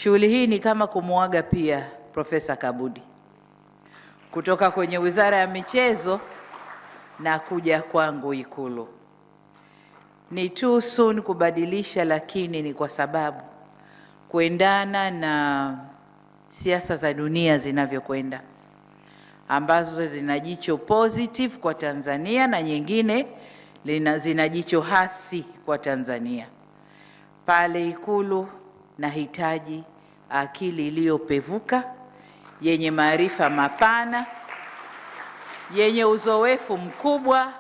Shughuli hii ni kama kumuaga pia Profesa Kabudi kutoka kwenye Wizara ya Michezo na kuja kwangu Ikulu. Ni too soon kubadilisha, lakini ni kwa sababu kuendana na siasa za dunia zinavyokwenda, ambazo zina jicho positive kwa Tanzania na nyingine zina jicho hasi kwa Tanzania. Pale Ikulu nahitaji akili iliyopevuka, yenye maarifa mapana, yenye uzoefu mkubwa,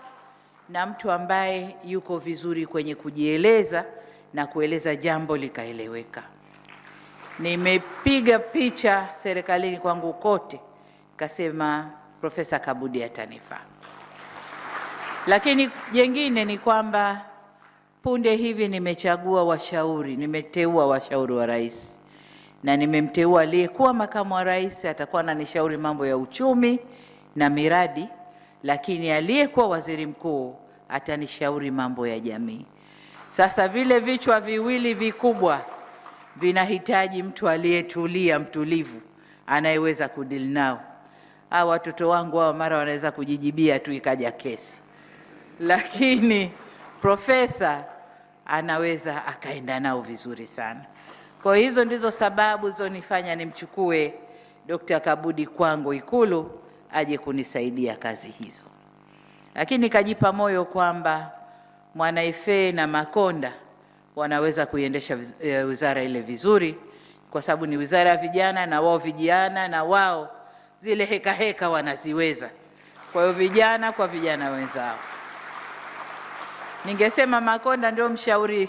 na mtu ambaye yuko vizuri kwenye kujieleza na kueleza jambo likaeleweka. Nimepiga picha serikalini kwangu kote, kasema Profesa Kabudi atanifaa. Lakini jengine ni kwamba punde hivi nimeteua washauri wa rais, na nimemteua aliyekuwa makamu wa rais, atakuwa ananishauri mambo ya uchumi na miradi, lakini aliyekuwa waziri mkuu atanishauri mambo ya jamii. Sasa vile vichwa viwili vikubwa vinahitaji mtu aliyetulia, mtulivu, anayeweza kudili nao. Watoto wangu hao mara wanaweza kujijibia tu ikaja kesi, lakini profesa anaweza akaenda nao vizuri sana. Kwa hizo ndizo sababu zilizonifanya nimchukue Dr. Kabudi kwangu Ikulu aje kunisaidia kazi hizo. Lakini kajipa moyo kwamba Mwanaifei na Makonda wanaweza kuiendesha wizara ile vizuri, kwa sababu ni wizara ya vijana na wao vijana, na wao zile heka wanaziweza. Kwa hiyo vijana kwa vijana wenzao. Ningesema Makonda ndio mshauri,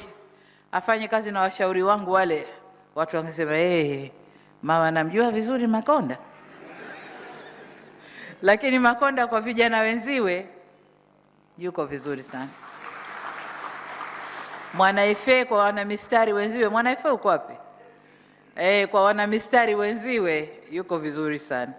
afanye kazi na washauri wangu wale, watu wangesema mama namjua vizuri Makonda. Lakini Makonda kwa vijana wenziwe yuko vizuri sana. Mwanaifei kwa wana mistari wenziwe, Mwanaifei uko wapi? Kwa wana mistari wenziwe yuko vizuri sana.